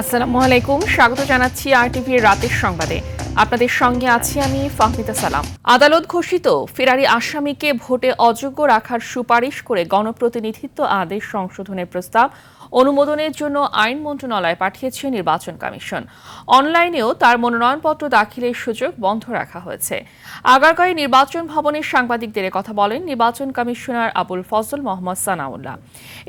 আসসালামু আলাইকুম, স্বাগত জানাচ্ছি আরটিভির রাতের সংবাদে। আপনাদের সঙ্গে আছি আমি ফাহমিদা সালাম। আদালত ঘোষিত ফেরারি আসামিকে ভোটে অযোগ্য রাখার সুপারিশ করে গণপ্রতিনিধিত্ব আদেশ সংশোধনের প্রস্তাব অনুমোদনের জন্য আইন মন্ত্রণালয়ে পাঠিয়েছে নির্বাচন কমিশন। অনলাইনেও তার মনোনয়নপত্র দাখিলের সুযোগ বন্ধ রাখা হয়েছে। আগারগাঁয়ে নির্বাচন ভবনের সাংবাদিকদের কথা বলেন নির্বাচন কমিশনার আবুল ফজল মোহাম্মদ সানাউল্লাহ।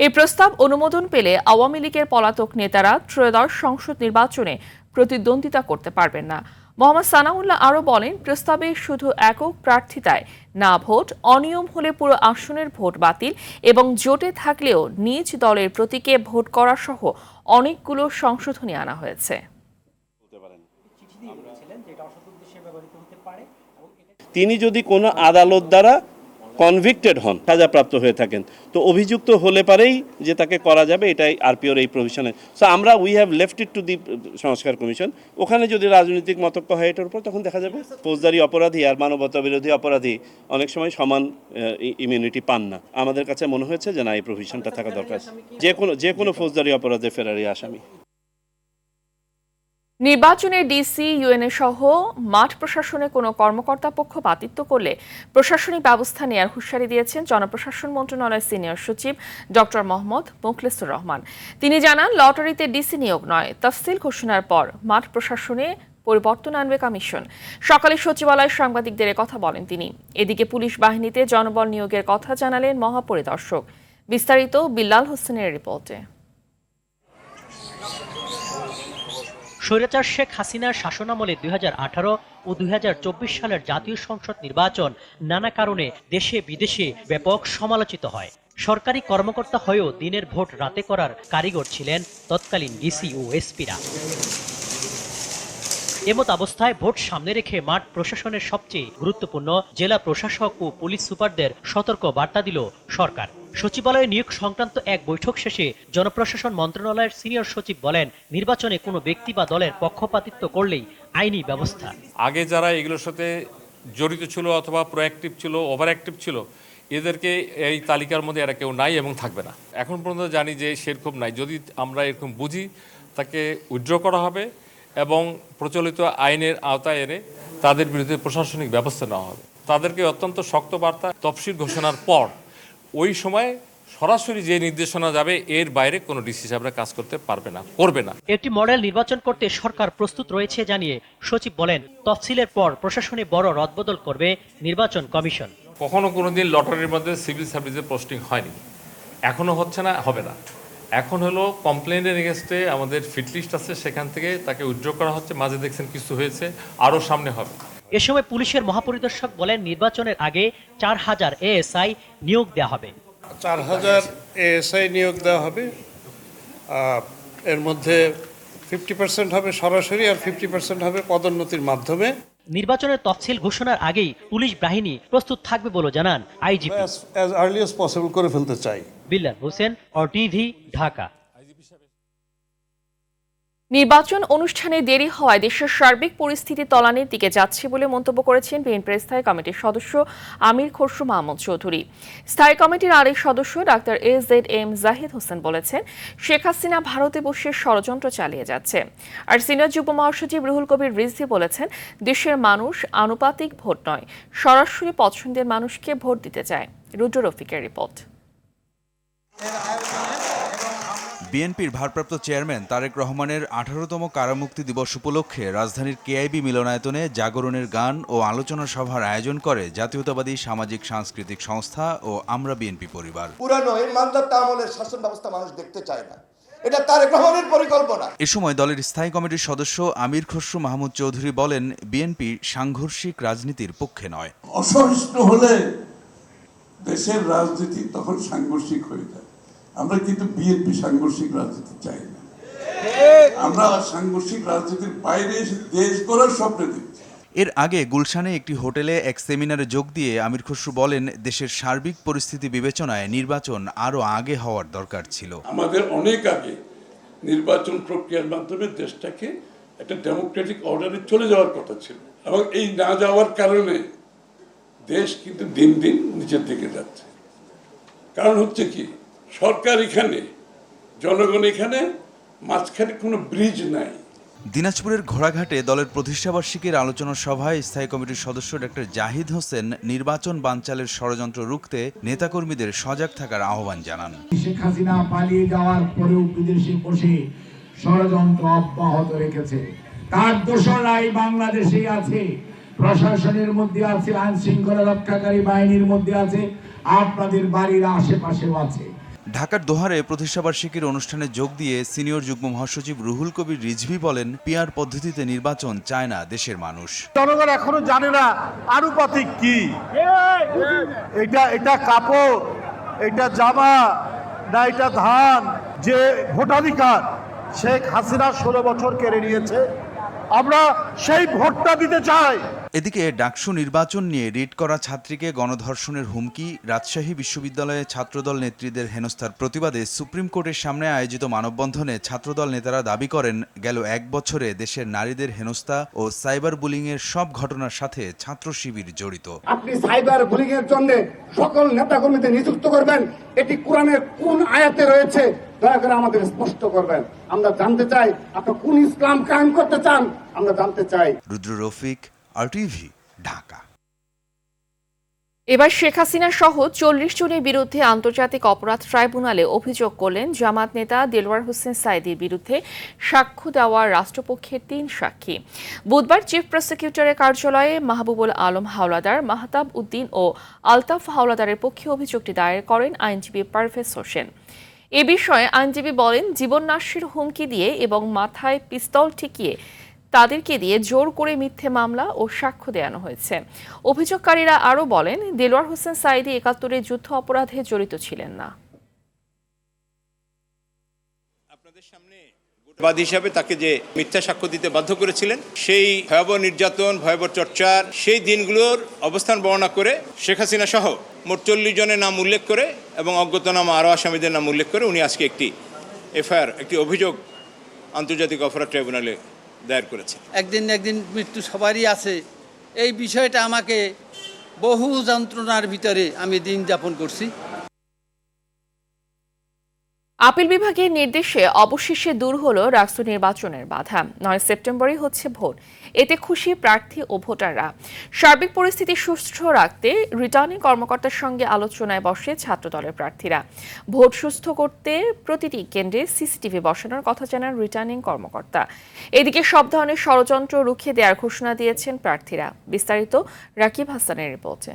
এই প্রস্তাব অনুমোদন পেলে আওয়ামী লীগের পলাতক নেতারা ত্রয়োদশ সংসদ নির্বাচনে প্রতিদ্বন্দ্বিতা করতে পারবেন না। মোহাম্মদ সানাউল্লাহ আরও বলেন, প্রস্তাবে শুধু একক প্রার্থিতায় না ভোট, অনিয়ম হলে পুরো আসনের ভোট বাতিল এবং জোটে থাকলেও নিজ দলের প্রতীকে ভোট করা সহ অনেকগুলো সংশোধনী আনা হয়েছে। তিনি যদি কোনো আদালত দ্বারা কনভিক্টেড হন, সাজাপ্রাপ্ত হয়ে থাকেন, তো অভিযুক্ত হলে পারেই যে তাকে করা যাবে, এটাই আরপিওর এই প্রভিশনে। সো আমরা we have left it to the সংস্কার কমিশন। ওখানে যদি রাজনৈতিক মতক্য হয় এটার উপর, তখন দেখা যাবে। ফৌজদারি অপরাধী আর মানবতা বিরোধী অপরাধী অনেক সময় সমান ইমিউনিটি পান না। আমাদের কাছে মনে হয়েছে যে না, এই প্রভিশনটা থাকা দরকার যে কোনো ফৌজদারি অপরাধে ফেরারি আসামি। নির্বাচনে ডিসি, ইউএনএ সহ মাঠ প্রশাসনে কোনো কর্মকর্তা পক্ষপাতিত্ব করলে প্রশাসনিক ব্যবস্থা নেয়ার হুঁশিয়ারি দিয়েছেন জনপ্রশাসন মন্ত্রণালয়ের সিনিয়র সচিব ডক্টর মোহাম্মদ মোখলেসুর রহমান। তিনি জানান, লটারিতে ডিসি নিয়োগ নয়, তফসিল ঘোষণার পর মাঠ প্রশাসনে পরিবর্তন আনবে কমিশন। সকালে সচিবালয়ে সাংবাদিকদের কথা বলেন তিনি। এদিকে পুলিশ বাহিনীতে জনবল নিয়োগের কথা জানালেন মহাপরিদর্শক। বিস্তারিত বিল্লাল হোসেনের রিপোর্টে। স্বৈরাচার শেখ হাসিনার শাসনামলে 2018 ও 2024 সালের জাতীয় সংসদ নির্বাচন নানা কারণে দেশে বিদেশে ব্যাপক সমালোচিত হয়। সরকারি কর্মকর্তা হয়েও দিনের ভোট রাতে করার কারিগর ছিলেন তৎকালীন ডিসি ও এসপিরা। এমত অবস্থায় ভোট সামনে রেখে মাঠ প্রশাসনের সবচেয়ে গুরুত্বপূর্ণ জেলা প্রশাসক ও পুলিশ সুপারদের সতর্ক বার্তা দিল সরকার। সচিবালয়ে নিয়োগ সংক্রান্ত এক বৈঠক শেষে জনপ্রশাসন মন্ত্রণালয়ের সিনিয়র সচিব বলেন, নির্বাচনে কোনো ব্যক্তি বা দলের পক্ষপাতিত্ব করলেই আইনি ব্যবস্থা। আগে যারা এগুলোর সাথে জড়িত ছিল অথবা প্রোঅ্যাক্টিভ ছিল, ওভার অ্যাক্টিভ ছিল, এদেরকে এই তালিকার মধ্যে এরা কেউ নাই এবং থাকবে না। এখন পর্যন্ত জানি যে সেরকম নাই। যদি আমরা এরকম বুঝি, তাকে উইথড্র করা হবে এবং প্রচলিত আইনের আওতায় এনে তাদের বিরুদ্ধে প্রশাসনিক ব্যবস্থা নেওয়া হবে। তাদেরকে অত্যন্ত শক্ত বার্তা, তফসিল ঘোষণার পর ওই সময় সরাসরি যে নির্দেশনা যাবে, এর বাইরে কোনো ডিসি সাহেবরা কাজ করতে পারবে না, করবে না। একটি মডেল নির্বাচন করতে সরকার প্রস্তুত রয়েছে জানিয়ে সচিব বলেন, তফসিলের পর প্রশাসনে বড় রদবদল করবে নির্বাচন কমিশন। কখনো কোনোদিন লটারির মধ্যে সিভিল সার্ভিসের পোস্টিং হয়নি, এখনো হচ্ছে না, হবে না। এখন হলো কমপ্লেনের এগেনস্টে আমাদের ফিটলিস্ট আছে, সেখান থেকে তাকে উইথড্র করা হচ্ছে। মাঝে দেখছেন কিছু হয়েছে, আরও সামনে হবে। এ সময় পুলিশের মহাপরিদর্শক বলেন, নির্বাচনের আগে 4000 এএসআই নিয়োগ দেওয়া হবে। 4000 এএসআই নিয়োগ দেওয়া হবে। এর মধ্যে 50% হবে সরাসরি আর 50% হবে পদোন্নতির মাধ্যমে। নির্বাচনের তফসিল ঘোষণার আগেই পুলিশ বাহিনী প্রস্তুত থাকবে বলে জানান IGP. As early as possible করে ফেলতে চাই। বিল্লাল হোসেন, আরটিভি, ঢাকা। নির্বাচন অনুষ্ঠানে দেরি হওয়ায় দেশের সার্বিক পরিস্থিতি তলানির দিকে যাচ্ছে বলে মন্তব্য করেছেন বিএনপির স্থায়ী কমিটির সদস্য আমির খসরু মাহমুদ চৌধুরী। স্থায়ী কমিটির আরেক সদস্য ডাক্তার এজেড জাহিদ হোসেন বলেছেন, শেখ হাসিনা ভারতে বসে ষড়যন্ত্র চালিয়ে যাচ্ছে। আর সিনিয়র যুগ্ম মহাসচিব রুহুল কবির রিজভী বলেছেন, দেশের মানুষ আনুপাতিক ভোট নয়, সরাসরি পছন্দের মানুষকে ভোট দিতে চায়। রুদ্র রফিকের রিপোর্ট। বিএনপির ভারপ্রাপ্ত চেয়ারম্যান তারেক রহমানের 18তম কারামুক্তি দিবস উপলক্ষে রাজধানীর কেআইবি মিলনায়তনে জাগরণের গান ও আলোচনা সভার আয়োজন করে জাতীয়তাবাদী সামাজিক সাংস্কৃতিক সংস্থা ও আমরা বিএনপি পরিবার। পুরানো এই মানদাতা আমলের শাসন ব্যবস্থা মানুষ দেখতে চায় না, এটা তারেক রহমানের পরিকল্পনা। এ সময় দলের স্থায়ী কমিটির সদস্য আমির খসরু মাহমুদ চৌধুরী বলেন, বিএনপি সাংঘর্ষিক রাজনীতির পক্ষে নয়। অসহিষ্ণু হলে দেশের রাজনীতি তখন সাংঘর্ষিক হয়ে যায়। আমরা কিন্তু বিএনপি সাংঘর্ষিক রাজনীতি চাই না। আমরা সাংঘর্ষিক রাজনীতির বাইরে এসে দেশ গড়ার স্বপ্ন দিচ্ছি। এর আগে গুলশানে একটি হোটেলে এক সেমিনারে যোগ দিয়ে আমির খসরু বলেন, দেশের সার্বিক পরিস্থিতি বিবেচনায় নির্বাচন আরও আগে হওয়ার দরকার ছিল। আমাদের অনেক আগে নির্বাচন প্রক্রিয়ার মাধ্যমে দেশটাকে একটা ডেমোক্রেটিক অর্ডারে চলে যাওয়ার কথা ছিল, এবং এই না যাওয়ার কারণে দেশ কিন্তু দিন দিন নিচের দিকে যাচ্ছে। কারণ হচ্ছে কি, সরকার এখানে, জনগণ এখানে, মাঝখানে কোনো ব্রিজ নাই। দিনাজপুরের ঘোড়াঘাটে দলের প্রতিষ্ঠাবার্ষিকীর আলোচনা সভায় স্থায়ী কমিটির সদস্য ডক্টর জাহিদ হোসেন নির্বাচন বানচালের ষড়যন্ত্র রুখতে নেতাকর্মীদের সজাগ থাকার আহ্বান জানান। শেখ হাসিনা পালিয়ে যাওয়ার পরেও বিদেশে বসে ষড়যন্ত্র অব্যাহত রেখেছে। তার দোসরাই বাংলাদেশে আছে, প্রশাসনের মধ্যে আছে, আইন শৃঙ্খলা রক্ষাকারী বাহিনীর মধ্যে আছে, আপনাদের বাড়ির আশেপাশেও আছে। ঢাকার দোহারে প্রতিষ্ঠাবার্ষিকীর অনুষ্ঠানে যোগ দিয়ে সিনিয়র যুগ্ম মহাসচিব রুহুল কবির রিজভী বলেন, পিআর পদ্ধতিতে নির্বাচন চায় না দেশের মানুষ। জনগণ এখনো জানে না আনুপাতিক কি, এটা কাপড়, এটা জামা না এটা ধান। যে ভোটাধিকার শেখ হাসিনা 16 বছর কেড়ে নিয়েছে, আমরা সেই ভোটটা দিতে চাই। এদিকে ডাকসু নির্বাচন নিয়ে রিট করা ছাত্রীকে গণধর্ষণের হুমকি, রাজশাহী বিশ্ববিদ্যালয়ে ছাত্রদল নেত্রীদের হেনস্থার প্রতিবাদে সুপ্রিম কোর্টের সামনে আয়োজিত মানববন্ধনে ছাত্রদল নেতারা দাবি করেন, গেল 1 বছরে দেশের নারীদের হেনস্থা ও সাইবার বুলিংয়ের সব ঘটনার সাথে ছাত্র শিবির জড়িত। আপনি সাইবার বুলিং এর জন্য সকল নেতাকর্মীদের নিযুক্ত করবেন, এটি কোরআনের কোন আয়াতে রয়েছে দয়া করে আমাদের স্পষ্ট করবেন। আমরা জানতে চাই আপনি কোন ইসলাম কায়েম করতে চান, আমরা জানতে চাই। রুদ্র রফিক, RTV, ঢাকা। এবার শেখ হাসিনা সহ 40 জনের বিরুদ্ধে আন্তর্জাতিক অপরাধ ট্রাইব্যুনালে অভিযোগ করলেন জামাত নেতা দেলোয়ার হোসেন সাঈদীর বিরুদ্ধে সাক্ষ্য দেওয়া রাষ্ট্রপক্ষের 3 সাক্ষী। বুধবার চিফ প্রসিকিউটরের কার্যালয়ে মাহবুবুল আলম হাওলাদার, মাহতাব উদ্দিন ও আলতাফ হাওলাদারের পক্ষে অভিযোগটি দায়ের করেন আইনজীবী পারভেজ হোসেন। এ বিষয়ে আইনজীবী বলেন, জীবননাশের হুমকি দিয়ে এবং মাথায় পিস্তল ঠেকিয়ে তাদেরকে দিয়ে জোর করে মিথ্যে মামলা ও সাক্ষ্য দেওয়ানো হয়েছে। অভিযোগকারীরা আরও বলেন, দেলোয়ার হোসেন সাঈদী 71 যুদ্ধ অপরাধে জড়িত ছিলেন না। বাদী হিসাবে তাকে যে মিথ্যা সাক্ষ্য দিতে বাধ্য করেছিলেন, সেই ভয়াবহ নির্যাতন, ভয়াবহ চর্চার সেই দিনগুলোর অবস্থান বর্ণনা করে শেখ হাসিনা সহ মোট 40 জনের নাম উল্লেখ করে এবং অজ্ঞাতনামা আরও আসামিদের নাম উল্লেখ করে উনি আজকে একটি এফআইআর, একটি অভিযোগ আন্তর্জাতিক অপরাধ ট্রাইব্যুনালে দায়ের করেছে। একদিন মৃত্যু সবারই আছে। এই বিষয়টা আমাকে বহু যন্ত্রণার ভিতরে আমি দিন যাপন করছি। আপিল বিভাগের নির্দেশে অবশেষে দূর হলো ডাকসু নির্বাচনের বাধা। 9 সেপ্টেম্বরই হচ্ছে ভোট। এতে খুশি প্রার্থী ও ভোটাররা। সার্বিক পরিস্থিতি সুষ্ঠু রাখতে রিটার্নিং কর্মকর্তার সঙ্গে আলোচনায় বসে ছাত্রদলের প্রার্থীরা। ভোট সুস্থ করতে প্রতিটি কেন্দ্রে সিসিটিভি বসানোর কথা জানান রিটার্নিং কর্মকর্তা। এদিকে সব ধরনের ষড়যন্ত্র রুখে দেওয়ার ঘোষণা দিয়েছেন প্রার্থীরা। বিস্তারিত রাকিব হাসানের রিপোর্টে।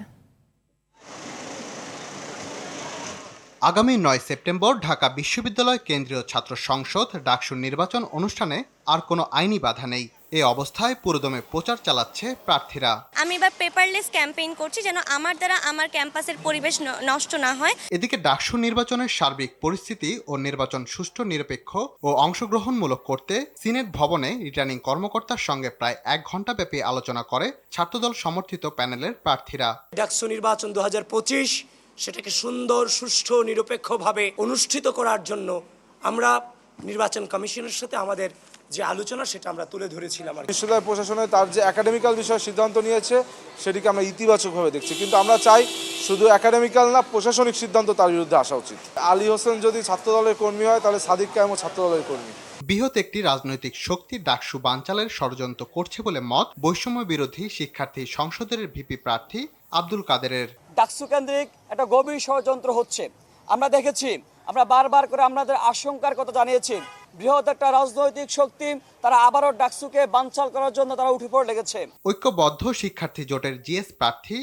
আগামী 9 সেপ্টেম্বর ঢাকা বিশ্ববিদ্যালয় কেন্দ্রীয় ছাত্র সংসদ ডাকসুর নির্বাচন অনুষ্ঠানে আর কোনো আইনি বাধা নেই। এই অবস্থায় পুরোদমে প্রচার চালাচ্ছে প্রার্থীরা। আমি এবার পেপারলেস ক্যাম্পেইন করছি যেন আমার দ্বারা আমার ক্যাম্পাসের পরিবেশ নষ্ট না হয়। এদিকে ডাকসু নির্বাচনের সার্বিক পরিস্থিতি ও নির্বাচন সুষ্ঠু, নিরপেক্ষ ও অংশগ্রহণমূলক করতে সিনেট ভবনে রিটার্নিং কর্মকর্তার সঙ্গে প্রায় 1 ঘণ্টা ব্যাপী আলোচনা করে ছাত্রদল সমর্থিত প্যানেলের প্রার্থীরা। ডাকসু নির্বাচন 2025 সেটাকে সুন্দর, সুষ্ঠু, নিরপেক্ষভাবে অনুষ্ঠিত করার জন্য আমরা নির্বাচন কমিশনের সাথে আমাদের যে আলোচনা সেটা আমরা তুলে ধরেছিলাম। বিশ্ববিদ্যালয় প্রশাসনে তার যে একাডেমিক্যাল বিষয়ে সিদ্ধান্ত নিয়েছে সেটিকে আমরা ইতিবাচকভাবে দেখছি, কিন্তু আমরা চাই শুধু একাডেমিক্যাল না, প্রশাসনিক সিদ্ধান্ত তার বিরুদ্ধে আসা উচিত। আলী হোসেন যদি ছাত্রদলের কর্মী হয় তাহলে সাদিক কায়েমও ছাত্রদলের কর্মী। বৃহৎ একটি রাজনৈতিক শক্তি ডাকসু বানচালের ষড়যন্ত্র করছে বলে মত বৈষম্য বিরোধী শিক্ষার্থী সংসদের ভিপি প্রার্থী আব্দুল কাদেরের। ডাকসু কেন্দ্রিক একটা গভীর ষড়যন্ত্র হচ্ছে, আমরা দেখেছি। আমরা বারবার করে আমাদের আশঙ্কার কথা জানিয়েছি। বৃহৎ একটা রাজনৈতিক শক্তি তারা আবারও ডাকসুকে বানচাল করার জন্য তারা উঠে পড়ে লেগেছে। ঐক্যবদ্ধ শিক্ষার্থী জোটের জিএস প্রার্থী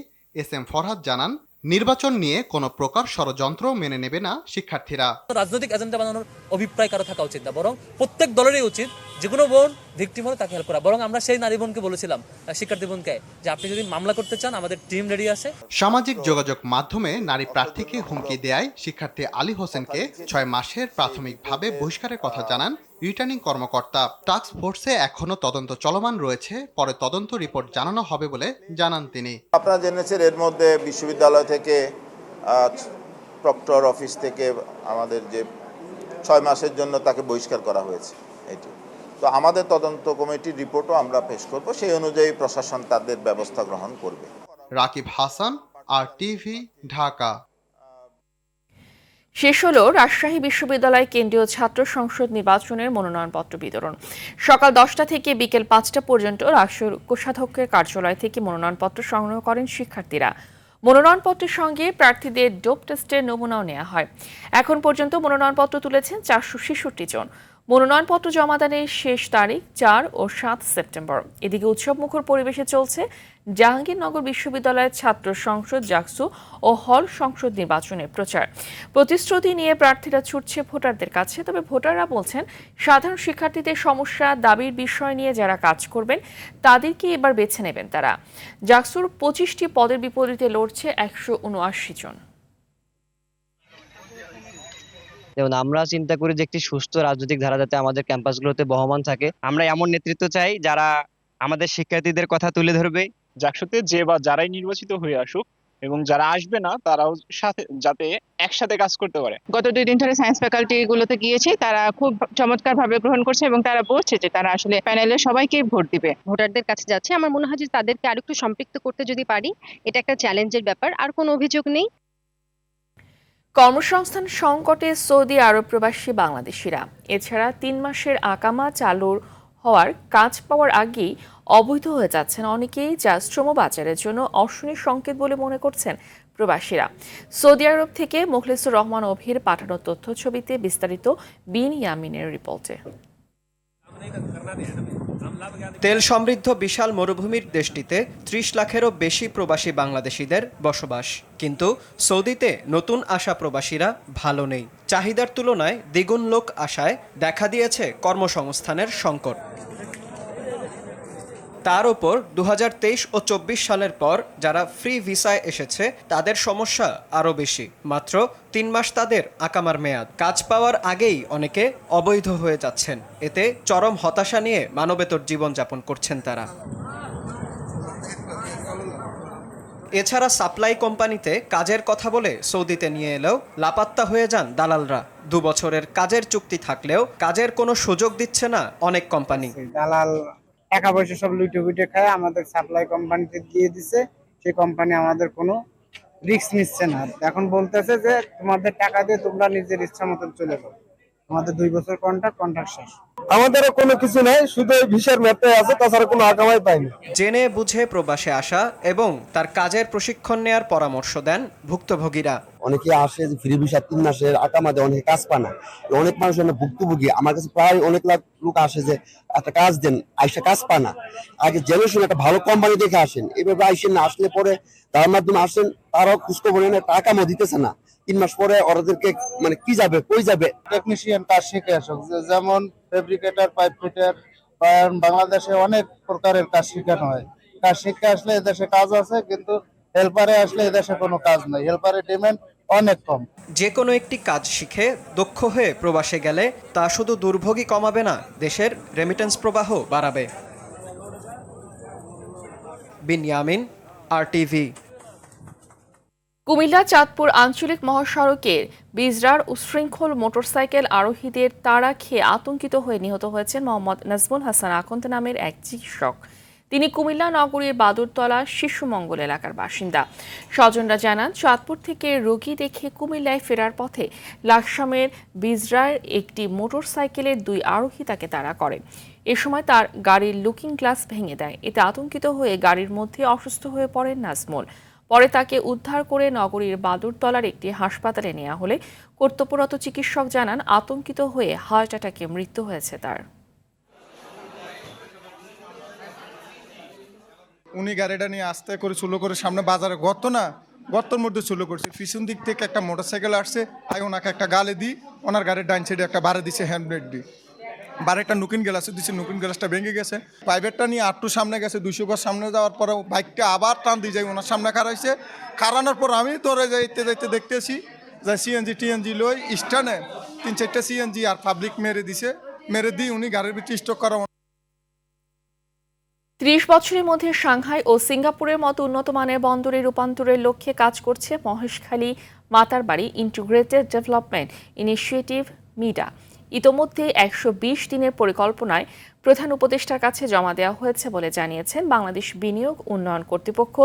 SM ফরহাদ জানান, নির্বাচন নিয়ে কোনো প্রকার ষড়যন্ত্র মেনে নেবে না শিক্ষার্থীরা। রাজনৈতিক এজেন্ডা বানানোর অভিপ্রায় কারো থাকা উচিত না, বরং প্রত্যেক দলেরই উচিত যে কোনো বোন ভিকটিম হলে তাকে হেল্প করা। বরং আমরা সেই নারী বোনকে বলেছিলাম, শিক্ষার্থী বোনকে, যে আপনি যদি মামলা করতে চান আমাদের টিম রেডি আছে। সামাজিক যোগাযোগ মাধ্যমে নারী প্রার্থীকে হুমকি দেয় শিক্ষার্থী আলী হোসেনকে 6 মাসের প্রাথমিকভাবে বহিষ্কারের কথা জানান রিটার্নিং কর্মকর্তা। টাস্ক ফোর্সে এখনো তদন্ত চলমান রয়েছে, পরে তদন্ত রিপোর্ট জানানো হবে বলে জানান তিনি। আপনারা জেনেছেন এর মধ্যে বিশ্ববিদ্যালয় থেকে প্রক্টর অফিস থেকে আমাদের যে 6 মাসের জন্য তাকে বহিষ্কার করা হয়েছে। এটি তো আমাদের তদন্ত কমিটির রিপোর্টও আমরা পেশ করব, সেই অনুযায়ী প্রশাসন তাদের ব্যবস্থা গ্রহণ করবে। রাকিব হাসান, RTV, ঢাকা। শেষ হলো রাজশাহী বিশ্ববিদ্যালয় কেন্দ্রীয় ছাত্র সংসদ নির্বাচনের মনোনয়নপত্র বিতরণ। সকাল 10টা থেকে বিকেল 5টা পর্যন্ত রাজশাহীর কোষাধ্যক্ষের কার্যালয় থেকে মনোনয়নপত্র সংগ্রহ করেন শিক্ষার্থীরা। মনোনয়নপত্রের সঙ্গে প্রার্থীদের ডোপ টেস্টের নমুনাও নেওয়া হয়। এখন পর্যন্ত মনোনয়নপত্র তুলেছেন 466 জন। মনোনয়নপত্র জমাদানের শেষ তারিখ 4 ও 7 সেপ্টেম্বর। এদিকে উৎসবমুখর পরিবেশে চলছে জাহাঙ্গীরনগর বিশ্ববিদ্যালয়ের ছাত্র সংসদ জাকসু ও হল সংসদ নির্বাচনের প্রচার। প্রতিশ্রুতি নিয়ে প্রার্থীরা ছুটছে ভোটারদের কাছে। তবে ভোটাররা বলছেন, সাধারণ শিক্ষার্থীদের সমস্যা দাবির বিষয় নিয়ে যারা কাজ করবেন তাদেরকে এবার বেছে নেবেন তারা। জাকসুর 25টি পদের বিপরীতে লড়ছে 179 জন। যেমন আমরা চিন্তা করি যে একটি সুস্থ রাজনৈতিক ধারা যাতে আমাদের ক্যাম্পাসগুলোতে বহমান থাকে। আমরা এমন নেতৃত্ব চাই যারা আমাদের শিক্ষার্থীদের কথা তুলে ধরবে। জাকসুতে যে বা যারাই নির্বাচিত হয়ে আসুক এবং যারা আসবে না তারাও সাথে যাতে একসাথে কাজ করতে পারে। গত 2 দিন ধরে সায়েন্স ফ্যাকাল্টি গুলোতে গিয়েছি, তারা খুব চমৎকার ভাবে গ্রহণ করছে এবং তারা বলছে যে তারা আসলে প্যানেলের সবাইকে ভোট দিবে। ভোটারদের কাছে যাচ্ছে, আমার মনে হয় যে তাদেরকে আরেকটু সম্পৃক্ত করতে যদি পারি, এটা একটা চ্যালেঞ্জের ব্যাপার। আর কোনো অভিযোগ নেই। কর্মসংস্থান সংকটে সৌদি আরব প্রবাসী বাংলাদেশিরা। এছাড়া 3 মাসের আকামা চালুর হওয়ার কাজ পাওয়ার আগেই অবৈধ হয়ে যাচ্ছেন অনেকেই, যা শ্রম বাজারের জন্য অশনি সংকেত বলে মনে করছেন প্রবাসীরা। সৌদি আরব থেকে মুখলিসুর রহমান অভির পাঠানো তথ্য ছবিতে বিস্তারিত বিন ইয়ামিনের রিপোর্টে। তেল সমৃদ্ধ বিশাল মরুভূমির দেশটিতে 30 লাখেরও বেশি প্রবাসী বাংলাদেশিদের বসবাস। কিন্তু সৌদিতে নতুন আসা প্রবাসীরা ভালো নেই। চাহিদার তুলনায় দ্বিগুণ লোক আসায় দেখা দিয়েছে কর্মসংস্থানের সংকট। তার ওপর 2023 ও 24 সালের পর যারা ফ্রি ভিসায় এসেছে তাদের সমস্যা আরও বেশি। মাত্র 3 মাস তাদের আকামার মেয়াদ। কাজ পাওয়ার আগেই অনেকে অবৈধ হয়ে যাচ্ছেন। এতে চরম হতাশা নিয়ে মানবেতর জীবনযাপন করছেন তারা। এছাড়া সাপ্লাই কোম্পানিতে কাজের কথা বলে সৌদিতে নিয়ে এলেও লাপাত্তা হয়ে যান দালালরা। 2 বছরের কাজের চুক্তি থাকলেও কাজের কোনো সুযোগ দিচ্ছে না অনেক কোম্পানি। দালাল টাকা পয়সা সব লুটে বুটে খায়, আমাদের সাপ্লাই কোম্পানিতে দিয়ে দিছে। সেই কোম্পানি আমাদের কোনো রিস্ক নিচ্ছে না। এখন বলতেছে যে তোমাদের টাকা দিয়ে তোমরা নিজের ইচ্ছা মতন চলে যাও। আমাদের 2 বছর কন্ট্রাক্ট শেষ। আমাদেরও কোনো কিছু নেই, শুধু ভিসার মেয়াদটাই আছে, তাছাড়া কোনো আকামাই পাইনি। জেনে বুঝে প্রবাসে আসা এবং তার কাজের প্রশিক্ষণ নেয়ার পরামর্শ দেন ভুক্তভোগীরা। অনেকে আসে যে ফ্রি ভিসা 3 মাসের আকামা দেয়, অনেকে কাজ পায় না। অনেক মানুষ ভুক্তভোগী, আমার কাছে প্রায় অনেক লাখ লোক আসে যে একটা কাজ দেন, আইসা কাজ পায় না। আগে জেনে শুনে একটা ভালো কোম্পানি দেখে আসেন, এভাবে আইসেন না। আসলে পরে তার মাধ্যমে আসেন, তারাও খোঁজখবর নেয় না, টাকাও দিতেছে না। 3 মাস পরে ওদেরকে মানে কি যাবে, কই যাবে। টেকনিশিয়ান কাজ শিখে আসুক, যেমন ফেব্রিকেটর, পাইপ ফিটার, বাংলাদেশে অনেক প্রকারের কাজ শেখানো হয়। কাজ শিখে আসলে এদেশে কাজ আছে, কিন্তু হেল্পারে আসলে এদেশে কোনো কাজ নাই। হেল্পারের ডিমান্ড অনেক কম। যে কোনো একটি কাজ শিখে দক্ষ হয়ে প্রবাসে গেলে তা শুধু দুর্ভোগই কমাবে না, দেশের রেমিটেন্স প্রবাহ বাড়াবে। বিন ইয়ামিন, RTV। কুমিল্লা চাঁদপুর আঞ্চলিক মহাসড়কের বিজরার উশৃঙ্খল মোটরসাইকেল আরোহীদের তাড়া খেয়ে আতঙ্কিত হয়ে নিহত হয়েছেন মোহাম্মদ নাজমুল হাসান আকন্দ নামের এক চিকিৎসক। তিনি কুমিল্লা নগরীর বাদুরতলা শিশু মঙ্গল এলাকার বাসিন্দা। স্বজনরা জানান, চাঁদপুর থেকে রোগী দেখে কুমিল্লায় ফেরার পথে লাকসামের বিজরার একটি মোটরসাইকেলের 2 আরোহী তাকে তাড়া করে। এ সময় তার গাড়ির লুকিং গ্লাস ভেঙে দেয়। এতে আতঙ্কিত হয়ে গাড়ির মধ্যে অসুস্থ হয়ে পড়েন নাজমুল। পরে তাকে উদ্ধার করে নগরীর বাদুরতলার একটি হাসপাতালে নেওয়া হলে কর্তব্যরত চিকিৎসক জানান, আতঙ্কিত হয়ে হার্ট অ্যাটাকে মৃত্যু হয়েছে তার। উনি গাড়িটা নিয়ে আস্তে করে চুলো করে সামনে বাজারে গর্তর মধ্যে চুলো করছে। পিছন দিক থেকে একটা মোটরসাইকেল আসছে, আগে ওনাকে একটা গালে দিই, ওনার গাড়ির ডাইন সাইডে একটা বারে দিছে হ্যান্ডব্রেক দিয়ে। বারেকটা নুকিন গ্লাসে দিচ্ছে, নুকিন গ্লাসটা ভেঙে গেছে। প্রাইভেটটা নিয়ে আটটু সামনে গেছে, 200 গজ সামনে যাওয়ার পরে বাইকটা আবার টান দিয়ে যায়, ওনার সামনে খারাইছে। খারানোর পর আমি ধরে যাইতে দেখতেছি যে CNG লই স্টানে 3-4টা CNG আর পাবলিক মেরে দিয়ে উনি গাড়ির ভিতরে স্টক করা। 30 বছরের মধ্যে সাংহাই ও সিঙ্গাপুরের মতো উন্নত মানের বন্দরে রূপান্তরের লক্ষ্যে কাজ করছে Maheshkhali Matarbari integrated development initiative মিডা। ইতোমধ্যে 120 দিনের পরিকল্পনায় প্রধান উপদেষ্টার কাছে জমা দেওয়া হয়েছে বলে জানিয়েছেন বাংলাদেশ বিনিয়োগ উন্নয়ন কর্তৃপক্ষ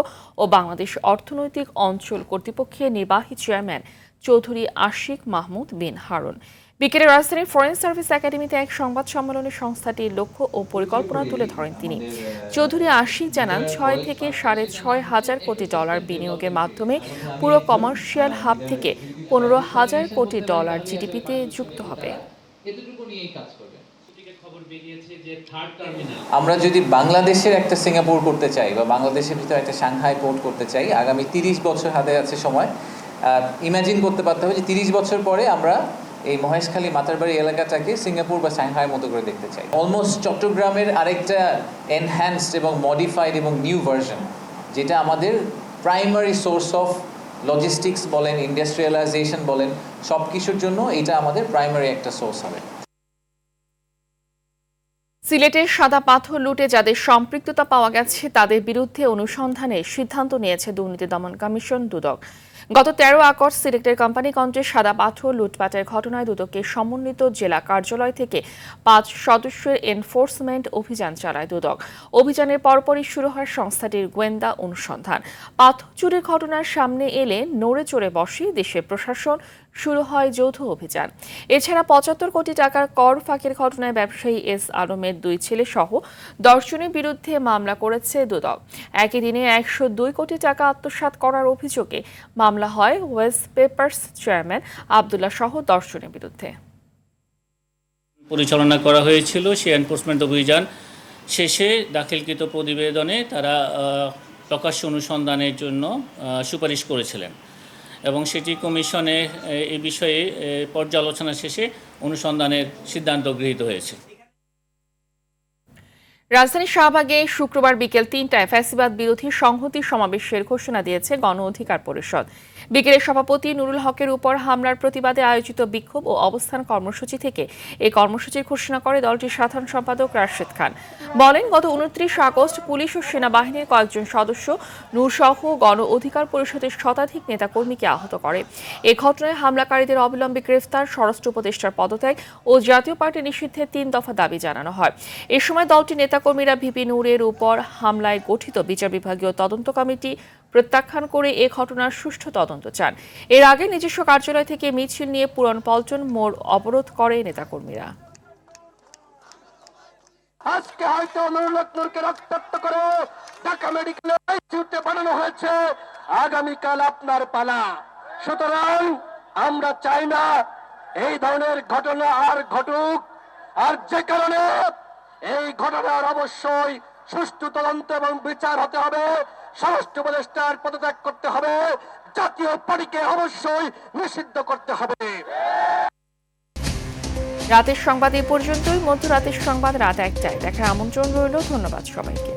ও বাংলাদেশ অর্থনৈতিক অঞ্চল কর্তৃপক্ষের নির্বাহী চেয়ারম্যান চৌধুরী আশিক মাহমুদ বিন হারুন। বিকেলে রাজধানীর ফরেন সার্ভিস একাডেমিতে এক সংবাদ সম্মেলনে সংস্থাটির লক্ষ্য ও পরিকল্পনা তুলে ধরেন তিনি। চৌধুরী আশিক জানান, ৬ থেকে $৬,৫০০ কোটি বিনিয়োগের মাধ্যমে পুরো কমার্শিয়াল হাব থেকে $15,০০০ কোটি জিডিপিতে যুক্ত হবে। আমরা যদি বাংলাদেশের একটা সিঙ্গাপুর করতে চাই বা বাংলাদেশের ভিতরে একটা সাংহাই পোর্ট করতে চাই, আগামী 30 বছর হাতে আছে সময়। ইমাজিন করতে পারতে হবে যে 30 বছর পরে আমরা এই মহেশখালী মাতারবাড়ি এলাকাটাকে সিঙ্গাপুর বা সাংহাইয়ের মতো করে দেখতে চাই। অলমোস্ট চট্টগ্রামের আরেকটা এনহ্যান্সড এবং মডিফাইড এবং নিউ ভার্সন, যেটা আমাদের প্রাইমারি সোর্স অফ লজিস্টিক্স বলেন, ইন্ডাস্ট্রিয়ালাইজেশন বলেন, সব কিছুর জন্য এটা আমাদের প্রাইমারি একটা সোর্স হবে। সিলেটের সাদা পাথর লুটে যাদের সম্পৃক্ততা পাওয়া গেছে তাদের বিরুদ্ধে অনুসন্ধানে সিদ্ধান্ত নিয়েছে দুর্নীতি দমন কমিশন দুদক। গত 13 আগস্ট সিলেটের কোম্পানিগঞ্জে সাদা পাথর লুটপাটের ঘটনায় দুদকের সমন্বিত জেলা কার্যালয় থেকে 5 সদস্যের এনফোর্সমেন্ট অভিযান চালায় দুদক। অভিযানের পরপরই শুরু হয় সংস্থাটির গোয়েন্দা অনুসন্ধান। পাথর চুরির ঘটনার সামনে এলে নড়ে চড়ে বসে দেশের প্রশাসন, শুরু হয় যৌথ অভিযান। এছাড়া 75 কোটি টাকার কর ফাঁকির ঘটনায় ব্যবসায়ী এস আলমের 2 ছেলে সহ 10 জনের বিরুদ্ধে মামলা করেছে দুদক। একই দিনে 102 কোটি টাকা আত্মসাৎ করার অভিযোগে মামলা হয় ওয়েস্ট পেপারস চেয়ারম্যান আব্দুল্লাহ সহ 10 জনের বিরুদ্ধে। পরিচালনা করা হয়েছিল সেই এনফোর্সমেন্ট অভিযান শেষে দাখিলকৃত প্রতিবেদনে তারা প্রকাশ্য অনুসন্ধানের জন্য সুপারিশ করেছিলেন এবং সেটি কমিশনে এই বিষয়ে পর্যালোচনা শেষে অনুসন্ধানের সিদ্ধান্ত গৃহীত হয়েছে। রাজধানীর শাহবাগে শুক্রবার বিকেল 3টায় ফ্যাসিবাদ বিরোধী সংহতি সমাবেশের ঘোষণা দিয়েছে গণ অধিকার পরিষদ। বিকেলে সভাপতি নুরুল হকের উপর হামলার প্রতিবাদে আয়োজিত বিক্ষোভ ও অবস্থান কর্মসূচি থেকে এই কর্মসূচির ঘোষণা করে দলটির সাধারণ সম্পাদক রাশেদ খান। বলেন, গত 29 আগস্ট পুলিশ ও সেনাবাহিনীর কয়েকজন সদস্য নূরসহ গণ অধিকার পরিষদের শতাধিক নেতাকর্মীকে আহত করে। এ ঘটনায় হামলাকারীদের অবিলম্বে গ্রেফতার, স্বরাষ্ট্র উপদেষ্টার পদত্যাগ ও জাতীয় পার্টি নিষিদ্ধের 3 দফা দাবি জানানো হয়। এ সময় দলটির নেতাকর্মীরা ভিপি নূরের উপর হামলায় গঠিত বিচার বিভাগীয় তদন্ত কমিটি প্রত্যাখ্যান করে এ ঘটনার সুষ্ঠু তদন্ত চান। এর আগে নিজস্ব কার্যালয় থেকে মিছিল নিয়ে পুরন পল্টন মোড় অবরোধ করে নেতাকর্মীরা। আজকে হয়তো নূরকে রক্তাক্ত করে ঢাকা মেডিকেল আইসিইউতে বানানো হয়েছে, আগামীকাল আপনার পালা। সুতরাং আমরা চাই না এই ধরনের ঘটনা আর ঘটুক। আর যে কারণে এই ঘটনার অবশ্যই সুষ্ঠু তদন্ত এবং বিচার হতে হবে, স্বরাষ্ট্র উপদেষ্টার পদত্যাগ করতে হবে, জাতীয় পার্টিকে অবশ্যই নিষিদ্ধ করতে হবে। রাতের সংবাদ এই পর্যন্তই। মধ্যরাতের সংবাদ রাত 1টায় দেখার আমন্ত্রণ রইল। ধন্যবাদ সবাইকে।